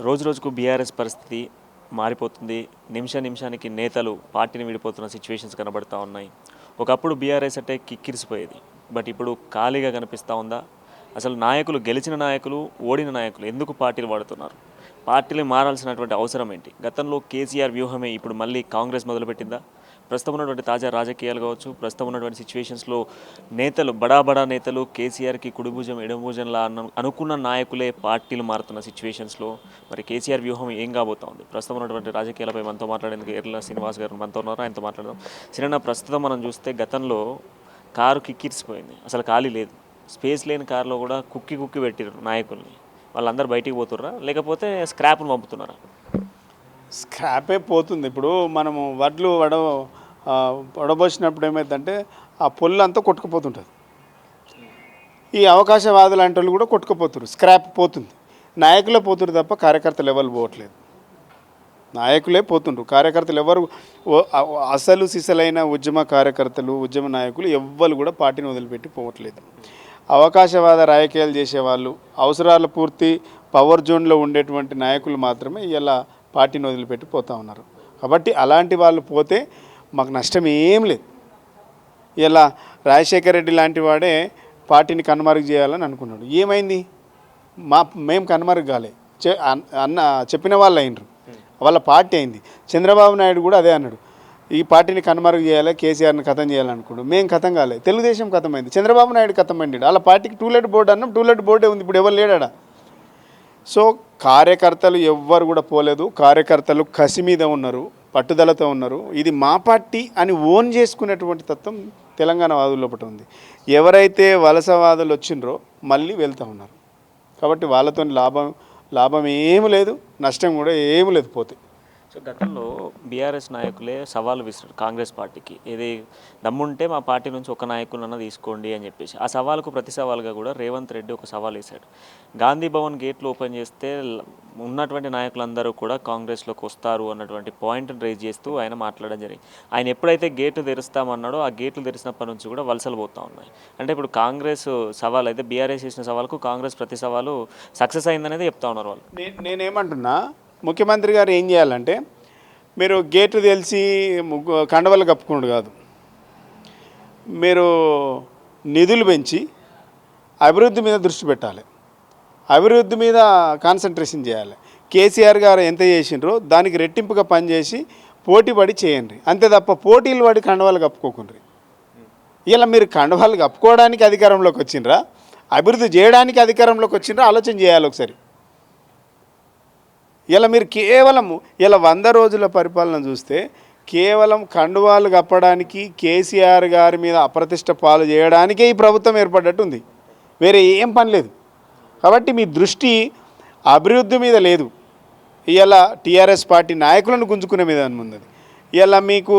రోజు రోజుకు బీఆర్ఎస్ పరిస్థితి మారిపోతుంది. నిమిషానికి నేతలు పార్టీని విడిపోతున్న సిచ్యువేషన్స్ కనబడతా ఉన్నాయి. ఒకప్పుడు బీఆర్ఎస్ అంటే కిక్కిరిసిపోయేది. బట్ ఇప్పుడు ఖాళీగా కనిపిస్తూ ఉందా? అసలు నాయకులు, గెలిచిన నాయకులు, ఓడిన నాయకులు ఎందుకు పార్టీలు వాడుతున్నారు? పార్టీలు మారాల్సినటువంటి అవసరం ఏంటి? గతంలో కేసీఆర్ వ్యూహమే ఇప్పుడు మళ్ళీ కాంగ్రెస్ మొదలుపెట్టిందా? ప్రస్తుతం ఉన్నటువంటి తాజా రాజకీయాలు కావచ్చు, ప్రస్తుతం ఉన్నటువంటి సిచ్యువేషన్స్లో నేతలు, బడా నేతలు కేసీఆర్కి కుడిభుజం ఎడమభుజంలా అనుకున్న నాయకులే పార్టీలు మారుతున్న సిచ్యువేషన్స్లో మరి కేసీఆర్ వ్యూహం ఏం కాబోతా ఉంది? ప్రస్తుతం ఉన్నటువంటి రాజకీయాలపై మనతో మాట్లాడేందుకు ఎర్ల శ్రీనివాస్ గారు మనతో ఉన్నారు. ఆయనతో మాట్లాడదాం. సినిమా ప్రస్తుతం మనం చూస్తే గతంలో కారు కిక్కిరిసిపోయింది, అసలు ఖాళీ లేదు. స్పేస్ లేని కారులో కూడా కుక్కి పెట్టారు నాయకుల్ని. వాళ్ళందరూ బయటికి పోతుర్రా, లేకపోతే స్క్రాప్ను పంపుతున్నారా? స్క్రాపే పోతుంది. ఇప్పుడు మనము వడ్లు వడబోసినప్పుడు ఏమైందంటే ఆ పొల్లు అంతా కొట్టుకుపోతుంటుంది. ఈ అవకాశవాదులు లాంటి వాళ్ళు కూడా కొట్టుకుపోతున్నారు. స్క్రాప్ పోతుంది. నాయకులే పోతున్నారు తప్ప కార్యకర్తలు ఎవరు పోవట్లేదు. నాయకులే పోతుండ్రు, కార్యకర్తలు ఎవరు అసలు సిసలైన ఉద్యమ కార్యకర్తలు, ఉద్యమ నాయకులు ఎవ్వరు కూడా పార్టీని వదిలిపెట్టి పోవట్లేదు. అవకాశవాద రాజకీయాలు చేసేవాళ్ళు, అవసరాల పూర్తి పవర్ జోన్లో ఉండేటువంటి నాయకులు మాత్రమే ఇలా పార్టీని వదిలిపెట్టి పోతూ ఉన్నారు. కాబట్టి అలాంటి వాళ్ళు పోతే మాకు నష్టం ఏం లేదు. ఇలా రాజశేఖర రెడ్డి లాంటి వాడే పార్టీని కనుమరుగు చేయాలని అనుకున్నాడు. ఏమైంది? మేము కనుమరుగు కాలే, అన్న చెప్పిన వాళ్ళు అయినరు, వాళ్ళ పార్టీ అయింది. చంద్రబాబు నాయుడు కూడా అదే అన్నాడు, ఈ పార్టీని కనుమరుగు చేయాలి, కేసీఆర్ని ఖతం చేయాలనుకున్నాడు. మేము ఖతం కాలే, తెలుగుదేశం ఖతం అయింది, చంద్రబాబు నాయుడు ఖతం అయ్యాడు. వాళ్ళ పార్టీకి టూలెట్ బోర్డు అన్నాం, టూలెట్ బోర్డే ఉంది, ఇప్పుడు ఎవరు లేడా. సో కార్యకర్తలు ఎవ్వరు కూడా పోలేదు. కార్యకర్తలు కసి మీద ఉన్నారు, పట్టుదలతో ఉన్నారు. ఇది మా పార్టీ అని ఓన్ చేసుకునేటువంటి తత్వం తెలంగాణ వాదుల లోపల ఉంది. ఎవరైతే వలసవాదులు వచ్చిండ్రో మళ్ళీ వెళ్తూ ఉన్నారు. కాబట్టి వాళ్ళతో లాభం ఏమి లేదు, నష్టం కూడా ఏమి లేదు పోతే. సో గతంలో బీఆర్ఎస్ నాయకులే సవాలు విసిరారు కాంగ్రెస్ పార్టీకి, ఏది దమ్ముంటే మా పార్టీ నుంచి ఒక నాయకులన్నా తీసుకోండి అని చెప్పేసి. ఆ సవాలుకు ప్రతి సవాలుగా కూడా రేవంత్ రెడ్డి ఒక సవాల్ వేశాడు. గాంధీ భవన్ గేట్లు ఓపెన్ చేస్తే ఉన్నటువంటి నాయకులందరూ కూడా కాంగ్రెస్లోకి వస్తారు అన్నటువంటి పాయింట్ని రేజ్ చేస్తూ ఆయన మాట్లాడడం జరిగింది. ఆయన ఎప్పుడైతే గేట్లు తెరుస్తామన్నాడో ఆ గేట్లు తెరిచినప్పటి నుంచి కూడా వలసలు పోతూ ఉన్నాయి. అంటే ఇప్పుడు కాంగ్రెస్ సవాల్ అయితే బీఆర్ఎస్ చేసిన సవాలుకు కాంగ్రెస్ ప్రతి సవాలు సక్సెస్ అయిందనేది చెప్తా ఉన్నారు వాళ్ళు. నేనేమంటున్నా, ముఖ్యమంత్రి గారు ఏం చేయాలంటే, మీరు గేట్లు తెలిసి కండవలు కప్పుకోండు కాదు, మీరు నిధులు పెంచి అభివృద్ధి మీద దృష్టి పెట్టాలి, అభివృద్ధి మీద కాన్సన్ట్రేషన్ చేయాలి. కేసీఆర్ గారు ఎంత చేసిండ్రో దానికి రెట్టింపుగా పనిచేసి పోటీపడి చేయండి, అంతే తప్ప పోటీలు పడి కండవాలు కప్పుకోకుండ్రి. ఇలా మీరు కండవాలు కప్పుకోవడానికి అధికారంలోకి వచ్చిండ్రా, అభివృద్ధి చేయడానికి అధికారంలోకి వచ్చిండ్రా? ఆలోచన చేయాలి ఒకసారి. ఇలా మీరు కేవలం 100 రోజుల పరిపాలన చూస్తే కేవలం కండువాలు కప్పడానికి, కేసీఆర్ గారి మీద అప్రతిష్ట పాలు చేయడానికే ఈ ప్రభుత్వం ఏర్పడ్డట్టు ఉంది, వేరే ఏం పని లేదు. కాబట్టి మీ దృష్టి అభివృద్ధి మీద లేదు. ఇలా టీఆర్ఎస్ పార్టీ నాయకులను గుంజుకునే మీద ఉన్నది. ఇలా మీకు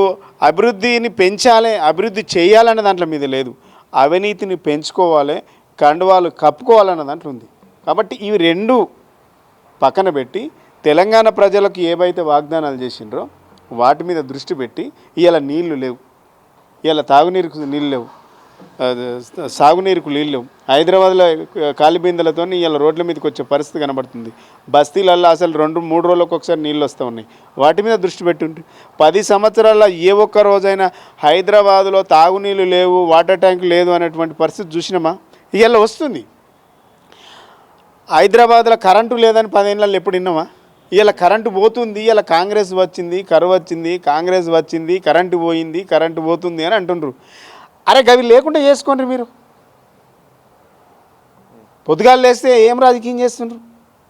అభివృద్ధిని పెంచాలి, అభివృద్ధి చేయాలనే దాంట్లో మీద లేదు. అవినీతిని పెంచుకోవాలి, కండువాలు కప్పుకోవాలన్న దాంట్లో ఉంది. కాబట్టి ఇవి రెండు పక్కన పెట్టి తెలంగాణ ప్రజలకు ఏవైతే వాగ్దానాలు చేసిండ్రో వాటి మీద దృష్టి పెట్టి, ఇలా నీళ్లు లేవు, ఇలా తాగునీరుకు నీళ్ళు లేవు, సాగునీరుకు నీళ్ళు లేవు. హైదరాబాద్లో కాలిబిందెలతో ఇలా రోడ్ల మీదకి వచ్చే పరిస్థితి కనబడుతుంది. బస్తీలల్లో అసలు 2-3 రోజులకు ఒకసారి నీళ్ళు వస్తూ ఉన్నాయి. వాటి మీద దృష్టి పెట్టుంటే 10 సంవత్సరాల్లో ఏ ఒక్క రోజైనా హైదరాబాదులో తాగునీళ్ళు లేవు, వాటర్ ట్యాంక్ లేదు అనేటువంటి పరిస్థితి చూసినామా? ఇలా వస్తుంది. హైదరాబాద్లో కరెంటు లేదని 10 ఏళ్ళల్లో ఎప్పుడు విన్నామా? ఇలా కరెంటు పోతుంది, ఇలా కాంగ్రెస్ వచ్చింది, కరువు వచ్చింది, కాంగ్రెస్ వచ్చింది, కరెంటు పోయింది, కరెంటు పోతుంది అని అంటుండ్రు. అరే గవి లేకుండా చేసుకోండి. మీరు పొద్దుగాలు లేస్తే ఏం రాజకీయం చేస్తుండ్రు?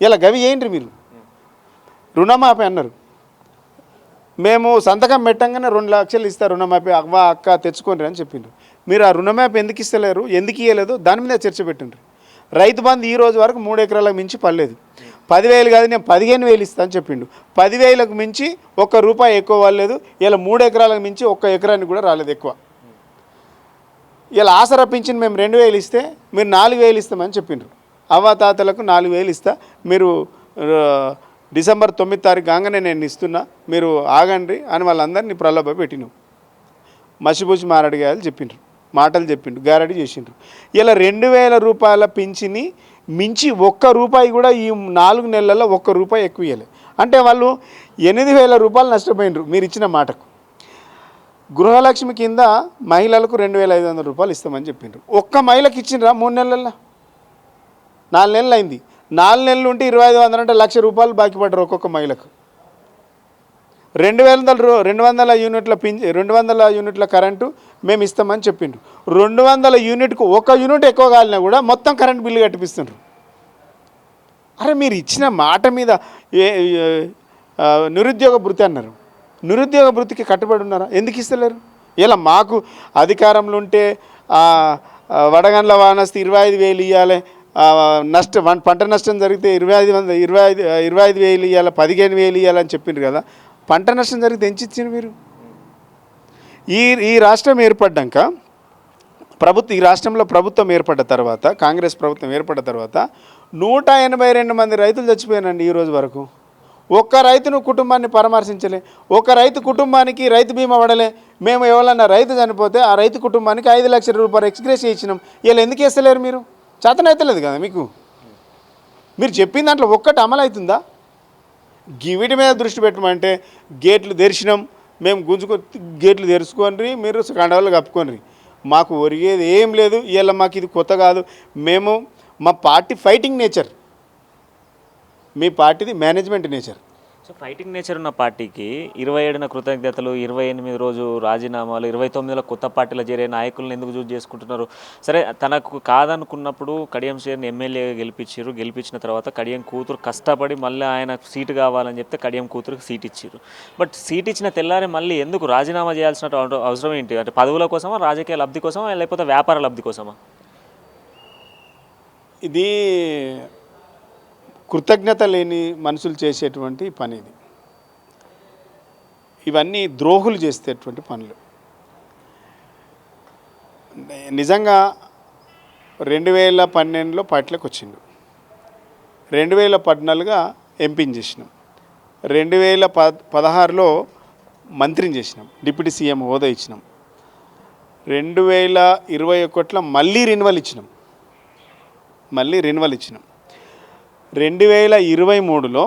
ఇలా గవి ఏంటి? మీరు రుణమాఫీ అన్నారు, మేము సంతకం పెట్టంగానే 2 లక్షలు ఇస్తారు రుణమాఫీ, అవ్వ అక్క తెచ్చుకోండి అని చెప్పిండ్రు. మీరు ఆ రుణమాఫీ ఎందుకు ఇస్తలేరు, ఎందుకు ఇవ్వలేదు, దాని మీద చర్చ పెట్టండి. రైతు బంధు ఈ రోజు వరకు 3 ఎకరాలకు మించి పడలేదు. 10,000 కాదు, నేను 15,000 ఇస్తాను చెప్పిండు. 10,000కు మించి ₹1 ఎక్కువ వాళ్ళలేదు. ఇలా 3 ఎకరాలకు మించి 1 ఎకరానికి కూడా రాలేదు ఎక్కువ. ఇలా ఆసరా పింఛన్ మేము 2,000 ఇస్తే మీరు 4,000 ఇస్తామని చెప్పిండ్రు. అవ్వాతాతలకు 4,000 ఇస్తా, మీరు డిసెంబర్ 9 తారీఖు కాగానే నేను ఇస్తున్నా, మీరు ఆగండి అని వాళ్ళందరినీ ప్రలోభ పెట్టినాం. మసిపూసి మారడిగాయలు చెప్పిండ్రు, మాటలు చెప్పిండు, గారడి చేసిండ్రు. ఇలా 2,000 రూపాయల పింఛని మించి ₹1 కూడా ఈ 4 నెలల్లో ₹1 ఎక్కువ ఇవ్వలే. అంటే వాళ్ళు 8,000 రూపాయలు నష్టపోయినారు మీరు ఇచ్చిన మాటకు. గృహలక్ష్మి కింద మహిళలకు ₹2,500 ఇస్తామని చెప్పిండ్రు. ఒక్క మహిళకి ఇచ్చిండ్రా 3 నెలల్లో? 4 నెలలు అయింది. 4 నెలలు ఉంటే 2,500 అంటే ₹1,00,000 బాకీ పడ్డారు ఒక్కొక్క మహిళకు. 200 యూనిట్ల 200 యూనిట్ల కరెంటు మేము ఇస్తామని చెప్పిండ్రు. 200 యూనిట్కు 1 యూనిట్ ఎక్కువ కాలినా కూడా మొత్తం కరెంట్ బిల్లు కట్టిపిస్తుండ్రు. అరే మీరు ఇచ్చిన మాట మీద నిరుద్యోగ భృతి అన్నారు. నిరుద్యోగ భృతికి కట్టుబడి ఉన్నారా? ఎందుకు ఇస్తలేరు? ఇలా మాకు అధికారంలో ఉంటే వడగండ్ల వానస్తే 25,000 ఇవ్వాలి, పంట నష్టం జరిగితే 25,000 ఇవ్వాలి, 15,000 ఇవ్వాలని చెప్పిండ్రు కదా. పంట నష్టం జరిగితే ఎంత ఇచ్చిండ్రు మీరు? ఈ రాష్ట్రం ఏర్పడ్డాక ఈ రాష్ట్రంలో ప్రభుత్వం ఏర్పడ్డ తర్వాత, కాంగ్రెస్ ప్రభుత్వం ఏర్పడ్డ తర్వాత 182 మంది రైతులు చచ్చిపోయానండి ఈ రోజు వరకు. ఒక్క రైతును కుటుంబాన్ని పరామర్శించలే. ఒక రైతు కుటుంబానికి రైతు బీమా పడలే. మేము ఎవరన్నా రైతు చనిపోతే ఆ రైతు కుటుంబానికి ₹5 లక్షల ఎక్స్గ్రేషియా ఇచ్చినాం. ఇలా ఎందుకు వేస్తలేరు మీరు? చేతనైతలేదు కదా మీకు. మీరు చెప్పిన దాంట్లో ఒక్కటి అమలు అవుతుందా? వీటి మీద దృష్టి పెట్టమంటే గేట్లు తెరిచినాం మేము, గేట్లు తెరుచుకొని మీరు కండవాళ్ళు కప్పుకొని, మాకు ఒరిగేది ఏం లేదు. ఇలా మాకు ఇది కొత్త కాదు. మా పార్టీ ఫైటింగ్ నేచర్, మీ పార్టీది management nature. So fighting nature ఉన్న పార్టీకి 27న కృతజ్ఞతలు, 28 రోజు రాజీనామాలు, 29లో కొత్త పార్టీలో చేరే నాయకులను ఎందుకు చూస్ చేసుకుంటున్నారు? సరే, తనకు కాదనుకున్నప్పుడు కడియం శ్రీహరిని ఎమ్మెల్యేగా గెలిపించిన తర్వాత కడియం కూతురు కష్టపడి మళ్ళీ ఆయన సీటు కావాలని చెప్తే కడియం కూతురుకి సీట్ ఇచ్చారు. బట్ సీట్ ఇచ్చిన తెల్లారే మళ్ళీ ఎందుకు రాజీనామా చేయాల్సిన అవసరం ఏంటి? అంటే పదవుల కోసమా, రాజకీయ లబ్ధి కోసమా, లేకపోతే వ్యాపార లబ్ధి కోసమా? ఇది కృతజ్ఞత లేని మనుషులు చేసేటువంటి పని. ఇవన్నీ ద్రోహులు చేసేటువంటి పనులు. నిజంగా 2012లో పార్టీలోకి వచ్చిండు, 2014గా ఎంపీని చేసినాం, 2016లో మంత్రిని చేసినాం, డిప్యూటీ సీఎం హోదా ఇచ్చినాం, 2021లో మళ్ళీ రెన్యువల్ ఇచ్చినాం. 2023లో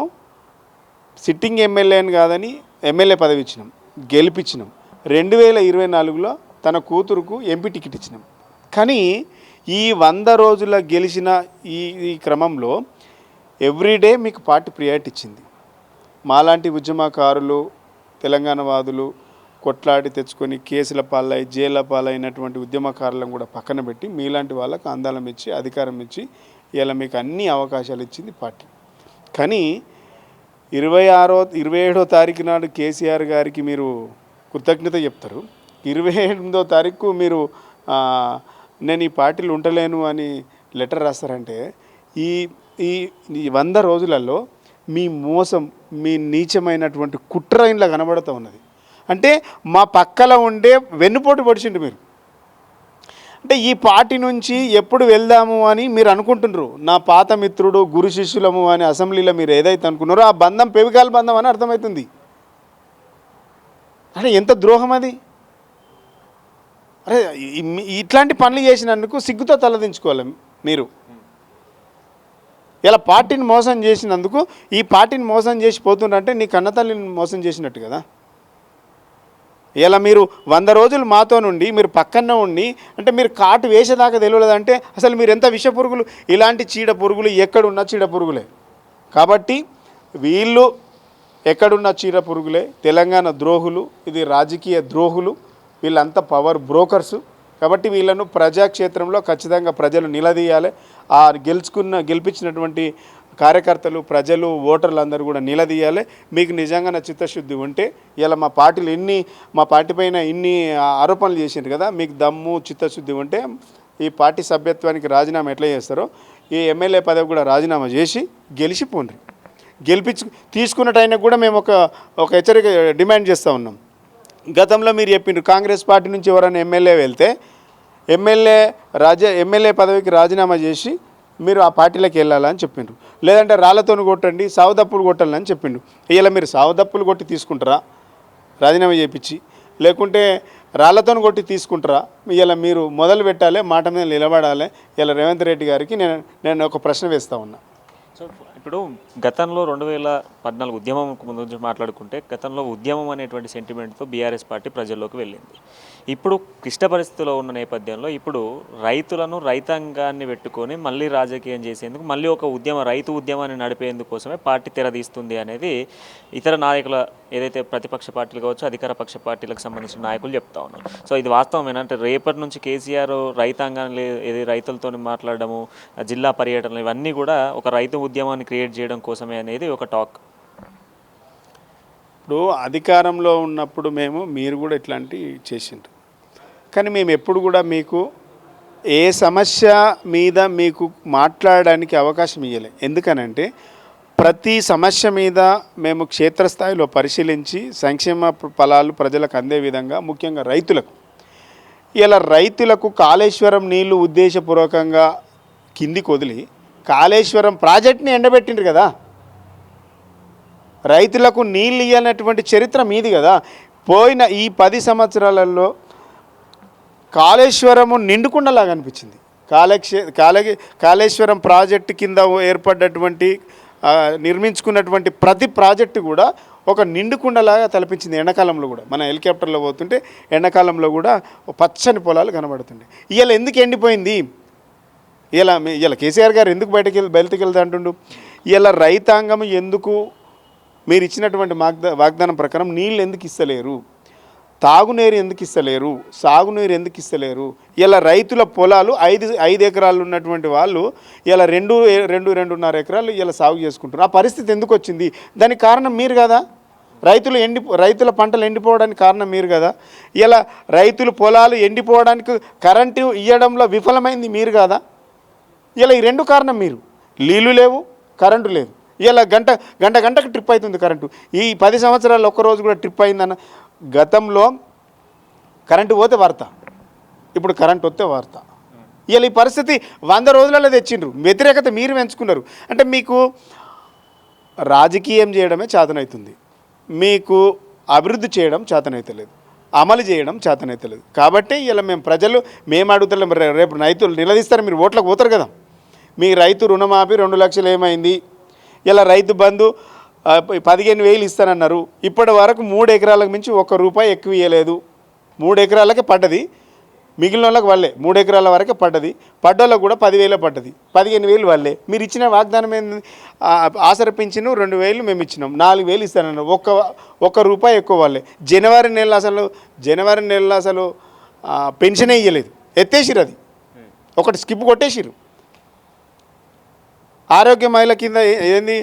సిట్టింగ్ ఎమ్మెల్యేని కాదని ఎమ్మెల్యే పదవి ఇచ్చినాం, గెలిపించినాం. 2024లో తన కూతురుకు ఎంపీ టికెట్ ఇచ్చినాం. కానీ ఈ 100 రోజుల గెలిచిన ఈ క్రమంలో ఎవ్రీడే మీకు పార్టీ ప్రియారిటీ ఇచ్చింది. మాలాంటి ఉద్యమకారులు, తెలంగాణ వాదులు కొట్లాడి తెచ్చుకొని కేసుల పాలై జైళ్ళ పాలైనటువంటి ఉద్యమకారులను కూడా పక్కన పెట్టి మీలాంటి వాళ్ళకు అందాలం ఇచ్చి అధికారం ఇచ్చి ఇలా మీకు అన్ని అవకాశాలు ఇచ్చింది పార్టీ. కానీ 27వ తారీఖు నాడు కేసీఆర్ గారికి మీరు కృతజ్ఞత చెప్తారు, 28వ తారీఖు మీరు నేను ఈ పార్టీలో ఉండలేను అని లెటర్ రాస్తారంటే ఈ 100 రోజులలో మీ మోసం, మీ నీచమైనటువంటి కుట్ర ఇంట్లో కనబడుతూ ఉన్నది. అంటే మా పక్కల ఉండే వెన్నుపోటు పొడిచిండు మీరు. అంటే ఈ పార్టీ నుంచి ఎప్పుడు వెళ్దాము అని మీరు అనుకుంటున్నారు. నా పాత మిత్రుడు, గురు శిష్యులము అని అసెంబ్లీలో మీరు ఏదైతే అనుకున్నారో ఆ బంధం పెవికాల బంధం అని అర్థమవుతుంది. అంటే ఎంత ద్రోహం అది! అరే ఇట్లాంటి పనులు చేసినందుకు సిగ్గుతో తలదించుకోవాలి మీరు. ఇలా పార్టీని మోసం చేసినందుకు, ఈ పార్టీని మోసం చేసి పోతుండంటే నీ కన్నతల్లిని మోసం చేసినట్టు కదా. ఇలా మీరు 100 రోజులు మాతో నుండి మీరు పక్కన ఉండి, అంటే మీరు కాటు వేసేదాకా తెలియలేదంటే అసలు మీరు ఎంత విష పురుగులు. ఇలాంటి చీడ పురుగులు ఎక్కడున్న చీడ పురుగులే. కాబట్టి వీళ్ళు ఎక్కడున్న చీడ పురుగులే, తెలంగాణ ద్రోహులు, ఇది రాజకీయ ద్రోహులు, వీళ్ళంతా పవర్ బ్రోకర్సు. కాబట్టి వీళ్ళను ప్రజాక్షేత్రంలో ఖచ్చితంగా ప్రజలు నిలదీయాలి. ఆ గెలిపించినటువంటి కార్యకర్తలు, ప్రజలు, ఓటర్లు అందరూ కూడా నిలదీయాలి. మీకు నిజంగా చిత్తశుద్ధి ఉంటే ఇలా మా పార్టీ పైన ఇన్ని ఆరోపణలు చేసిండ్రు కదా, మీకు దమ్ము చిత్తశుద్ధి ఉంటే ఈ పార్టీ సభ్యత్వానికి రాజీనామా ఎట్లా చేస్తారో ఈ ఎమ్మెల్యే పదవి కూడా రాజీనామా చేసి గెలిచిపోండి. తీసుకున్నట్టయినా కూడా మేము ఒక హెచ్చరిక డిమాండ్ చేస్తూ ఉన్నాం. గతంలో మీరు చెప్పిండ్రు కాంగ్రెస్ పార్టీ నుంచి ఎవరైనా ఎమ్మెల్యే వెళ్తే ఎమ్మెల్యే పదవికి రాజీనామా చేసి మీరు ఆ పార్టీలోకి వెళ్ళాలని చెప్పిండ్రు. లేదంటే రాళ్లతో కొట్టండి, సావుదప్పులు కొట్టాలని చెప్పిండు. ఇలా మీరు సావుదప్పులు కొట్టి తీసుకుంటారా రాజీనామా చేయించి? లేకుంటే రాళ్లతో కొట్టి తీసుకుంటారా? ఇలా మీరు మొదలు పెట్టాలి, మాట మీద నిలబడాలి. ఇలా రేవంత్ రెడ్డి గారికి నేను ఒక ప్రశ్న వేస్తూ ఉన్నా. సో ఇప్పుడు గతంలో 2014 ఉద్యమం ముందు నుంచి మాట్లాడుకుంటే గతంలో ఉద్యమం అనేటువంటి సెంటిమెంట్తో బీఆర్ఎస్ పార్టీ ప్రజల్లోకి వెళ్ళింది. ఇప్పుడు క్లిష్ట పరిస్థితిలో ఉన్న నేపథ్యంలో ఇప్పుడు రైతాంగాన్ని పెట్టుకొని మళ్ళీ రాజకీయం చేసేందుకు మళ్ళీ ఒక రైతు ఉద్యమాన్ని నడిపేందుకోసమే పార్టీ తెరదీస్తుంది అనేది ఇతర నాయకుల ఏదైతే ప్రతిపక్ష పార్టీలు కావచ్చు అధికార పక్ష పార్టీలకు సంబంధించిన నాయకులు చెప్తా ఉన్నారు. సో ఇది వాస్తవమేనా? అంటే రేపటి నుంచి కేసీఆర్ రైతాంగాన్ని రైతులతో మాట్లాడడము, జిల్లా పర్యటనలు ఇవన్నీ కూడా ఒక రైతు ఉద్యమాన్ని క్రియేట్ చేయడం కోసమే అనేది ఒక టాక్. ఇప్పుడు అధికారంలో ఉన్నప్పుడు మీరు కూడా ఇట్లాంటివి చేసిండ్రు, కానీ మేము ఎప్పుడు కూడా మీకు ఏ సమస్య మీద మీకు మాట్లాడడానికి అవకాశం ఇవ్వలే. ఎందుకనంటే ప్రతి సమస్య మీద మేము క్షేత్రస్థాయిలో పరిశీలించి సంక్షేమ ఫలాలు ప్రజలకు అందే విధంగా, ముఖ్యంగా రైతులకు కాళేశ్వరం నీళ్లు ఉద్దేశపూర్వకంగా కిందికి వదిలి కాళేశ్వరం ప్రాజెక్ట్ని ఎండబెట్టిండ్రు కదా. రైతులకు నీళ్ళు ఇవ్వనటువంటి చరిత్ర మీది కదా. పోయిన ఈ 10 సంవత్సరాలలో కాళేశ్వరము నిండుకుండలాగా అనిపించింది. కాళేశ్వరం ప్రాజెక్టు కింద ఏర్పడ్డటువంటి నిర్మించుకున్నటువంటి ప్రతి ప్రాజెక్టు కూడా ఒక నిండుకుండలాగా తలపించింది. ఎండాకాలంలో కూడా మన హెలికాప్టర్లో పోతుంటే ఎండాకాలంలో కూడా పచ్చని పొలాలు కనబడుతుండే. ఇవాళ ఎందుకు ఎండిపోయింది? ఇలా కేసీఆర్ గారు ఎందుకు బయటకు వెళ్తా అంటుండు? ఇలా రైతాంగం ఎందుకు మీరు ఇచ్చినటువంటి వాగ్దానం ప్రకారం నీళ్ళు ఎందుకు ఇస్తలేరు, తాగునీరు ఎందుకు ఇస్తలేరు, సాగునీరు ఎందుకు ఇస్తలేరు? ఇలా రైతుల పొలాలు 5 ఎకరాలు ఉన్నటువంటి వాళ్ళు ఇలా 2.5 ఎకరాలు ఇలా సాగు చేసుకుంటారు. ఆ పరిస్థితి ఎందుకు వచ్చింది? దానికి కారణం మీరు కదా. రైతుల పంటలు ఎండిపోవడానికి కారణం మీరు కదా. ఇలా రైతుల పొలాలు ఎండిపోవడానికి కరెంటు ఇవ్వడంలో విఫలమైంది మీరు కదా. ఇలా ఈ 2 కారణం మీరు. నీళ్ళు లేవు, కరెంటు లేదు. ఇలా గంటకు ట్రిప్ అవుతుంది కరెంటు. ఈ 10 సంవత్సరాలు ఒక్కరోజు కూడా ట్రిప్ అయిందన్న. గతంలో కరెంటు పోతే వార్త, ఇప్పుడు కరెంటు వస్తే వార్త. ఇలా ఈ పరిస్థితి 100 రోజులలో తెచ్చిండ్రు. వ్యతిరేకత మీరు పెంచుకున్నారు. అంటే మీకు రాజకీయం చేయడమే చేతనవుతుంది, మీకు అభివృద్ధి చేయడం చేతనైతలేదు, అమలు చేయడం చేతనైతలేదు. కాబట్టి ఇలా మేము అడుగుతలేం. రేపు రైతులు నిలదీస్తారు, మీరు ఓట్లకు పోతారు కదా. మీ రైతు రుణమాఫీ 2 లక్షలు ఏమైంది? ఇలా రైతు బంధు 15,000 ఇస్తానన్నారు. ఇప్పటి వరకు 3 ఎకరాలకు మించి ₹1 ఎక్కువ ఇవ్వలేదు. 3 ఎకరాలకే పడ్డది, మిగిలిన వాళ్ళకి వాళ్ళే 3 ఎకరాల వరకే పడ్డది. పడ్డోళ్ళకు కూడా 10,000 పడ్డది, 15,000 వాళ్ళే. మీరు ఇచ్చిన వాగ్దానం ఏంది? ఆసరా పింఛను 2,000 మేము ఇచ్చినాం, 4,000 ఇస్తానన్నారు. ₹1 ఎక్కువ వాళ్ళే. జనవరి నెలలో అసలు పెన్షనే ఇవ్వలేదు, ఎత్తేసిరు. అది ఒకటి స్కిప్ కొట్టేసిరు. ఆరోగ్య మహిళ కింద ఏంది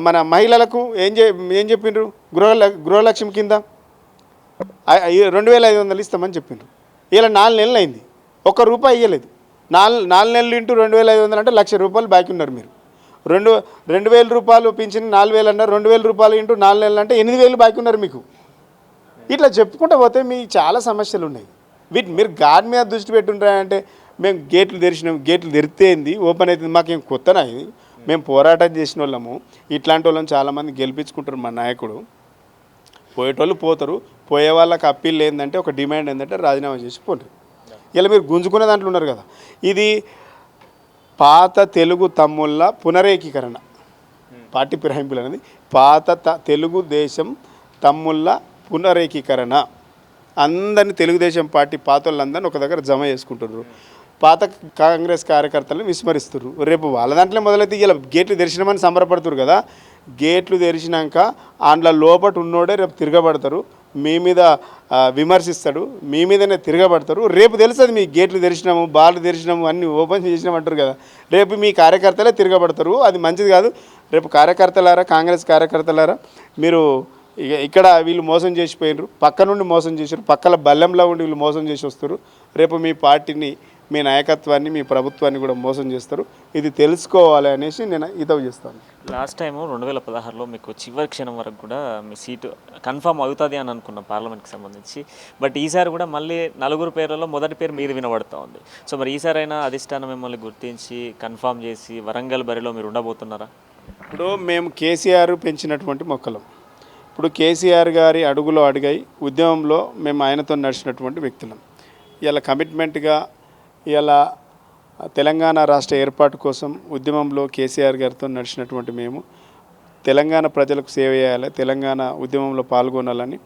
మన మహిళలకు ఏం చెప్పిండ్రు? గృహలక్ష్మి కింద 2,500 ఇస్తామని చెప్పిండ్రు. ఇలా 4 నెలలు అయింది, ₹1 ఇవ్వలేదు. 4 నెలలు ఇంటూ 2,500 అంటే ₹1,00,000 బాకీ ఉన్నారు మీరు. ₹2,000 పింఛన్ 4,000 అన్నారు. ₹2,000 ఇంటూ 4 నెలలు అంటే 8,000 బాకీ ఉన్నారు మీకు. ఇట్లా చెప్పుకుంటూ పోతే మీకు చాలా సమస్యలు ఉన్నాయి. మీరు గాడి మీద దృష్టి పెట్టుంటారంటే మేము గేట్లు తెరిచినాం, గేట్లు తెరితేంది ఓపెన్ అవుతుంది, మాకేం కొత్తనా ఇది? మేము పోరాటం చేసిన వాళ్ళము. ఇట్లాంటి వాళ్ళని చాలామంది గెలిపించుకుంటారు. మా నాయకుడు పోయేటోళ్ళు పోతారు. పోయే వాళ్ళకి అప్పీల్ ఏంటంటే ఒక డిమాండ్ ఏంటంటే రాజీనామా చేసి పోండి. ఇలా మీరు గుంజుకునే దాంట్లో ఉన్నారు కదా. ఇది పాత తెలుగు తమ్ముళ్ళ పునరేకీకరణ. పార్టీ ఫిరాయింపులు అనేది పాత తెలుగుదేశం తమ్ముళ్ళ పునరేకీకరణ. అందరినీ తెలుగుదేశం పార్టీ పాత వాళ్ళందరినీ ఒక దగ్గర జమ చేసుకుంటున్నారు. పాత కాంగ్రెస్ కార్యకర్తలను విస్మరిస్తున్నారు. రేపు వాళ్ళ దాంట్లో మొదలైతే ఇలా గేట్లు తెరిచినామని సంబరపడుతున్నారు కదా. గేట్లు తెరిచినాక అందులో లోపట ఉన్నోడే రేపు తిరగబడతారు, మీ మీద విమర్శిస్తాడు, మీ మీదనే తిరగబడతారు. రేపు తెలుస్తుంది మీ గేట్లు తెరిచినాము, బార్లు తెరిచినాము, అన్నీ ఓపెన్ చేసినామంటారు కదా. రేపు మీ కార్యకర్తలే తిరగబడతారు. అది మంచిది కాదు. రేపు కార్యకర్తలారా, కాంగ్రెస్ కార్యకర్తలారా, మీరు ఇక్కడ వీళ్ళు మోసం చేసిపోయినారు, పక్క నుండి మోసం చేశారు, పక్కల బల్లెంలో ఉండి వీళ్ళు మోసం చేసి వస్తారు. రేపు మీ పార్టీని, మీ నాయకత్వాన్ని, మీ ప్రభుత్వాన్ని కూడా మోసం చేస్తారు. ఇది తెలుసుకోవాలి అనేసి నేను హితవు చేస్తాను. లాస్ట్ టైము 2016లో మీకు చివరి క్షణం వరకు కూడా మీ సీటు కన్ఫర్మ్ అవుతుంది అని అనుకున్నాం పార్లమెంట్కి సంబంధించి. బట్ ఈసారి కూడా మళ్ళీ 4 పేర్లలో మొదటి పేరు మీది వినబడుతూ ఉంది. సో మరి ఈసారైనా అధిష్టానం మిమ్మల్ని గుర్తించి కన్ఫర్మ్ చేసి వరంగల్ బరిలో మీరు ఉండబోతున్నారా? ఇప్పుడు మేము కేసీఆర్ పెంచినటువంటి మొక్కలం, ఇప్పుడు కేసీఆర్ గారి అడుగులో అడుగై ఉద్యమంలో మేము ఆయనతో నడిచినటువంటి వ్యక్తులం. ఇలా కమిట్మెంట్గా ఇలా తెలంగాణ రాష్ట్ర ఏర్పాటు కోసం ఉద్యమంలో కేసీఆర్ గారితో నడిచినటువంటి మేము తెలంగాణ ప్రజలకు సేవ చేయాలి, తెలంగాణ ఉద్యమంలో పాల్గొనాలని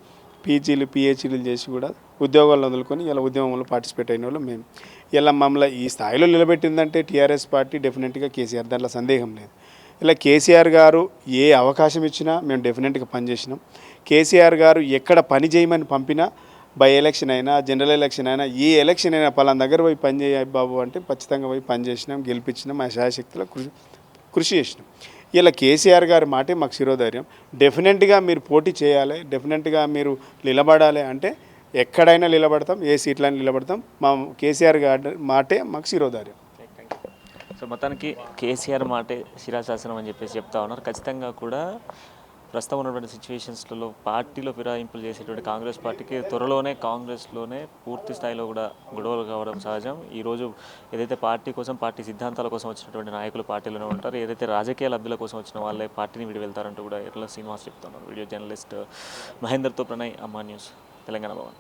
పీజీలు పిహెచ్డీలు చేసి కూడా ఉద్యోగాలు వదులుకొని ఇలా ఉద్యమంలో పార్టిసిపేట్ అయిన వాళ్ళు మేము. ఇలా మమ్మల్ని ఈ స్థాయిలో నిలబెట్టిందంటే టీఆర్ఎస్ పార్టీ డెఫినెట్గా కేసీఆర్, దాంట్లో సందేహం లేదు. ఇలా కేసీఆర్ గారు ఏ అవకాశం ఇచ్చినా మేము డెఫినెట్గా పనిచేసినాం. కేసీఆర్ గారు ఎక్కడ పని చేయమని పంపినా, బై ఎలక్షన్ అయినా జనరల్ ఎలక్షన్ అయినా ఏ ఎలక్షన్ అయినా పలానా దగ్గర పోయి పని చేయ బాబు అంటే ఖచ్చితంగా పోయి పని చేసినాం, గెలిపించినాం, మా శాయశక్తిలో కృషి చేసినాం. ఇలా కేసీఆర్ గారి మాటే మాకు శిరోధైర్యం. డెఫినెట్గా మీరు పోటీ చేయాలి, డెఫినెట్గా మీరు నిలబడాలి అంటే ఎక్కడైనా నిలబడతాం, ఏ సీట్లైనా నిలబడతాం. మా కేసీఆర్ గారి మాటే మాకు శిరోధైర్యం. సో మొత్తానికి కేసీఆర్ మాటే శిలాశాసనం అని చెప్పేసి చెప్తా ఉన్నారు. ఖచ్చితంగా కూడా ప్రస్తుతం ఉన్నటువంటి సిచ్యువేషన్స్లలో పార్టీలో ఫిరాయింపులు చేసేటువంటి కాంగ్రెస్ పార్టీకి త్వరలోనే కాంగ్రెస్లోనే పూర్తి స్థాయిలో కూడా గొడవలు కావడం సహజం. ఈరోజు ఏదైతే పార్టీ కోసం, పార్టీ సిద్ధాంతాల కోసం వచ్చినటువంటి నాయకులు పార్టీలోనే ఉంటారు, ఏదైతే రాజకీయ లబ్ధుల కోసం వచ్చిన వాళ్ళే పార్టీని విడి వెళ్తారంటూ కూడా ఎర్ల శ్రీనివాస్ చెప్తున్నారు. వీడియో జర్నలిస్ట్ మహేందర్తో ప్రణయ్, అమ్మా న్యూస్, తెలంగాణ భవన్.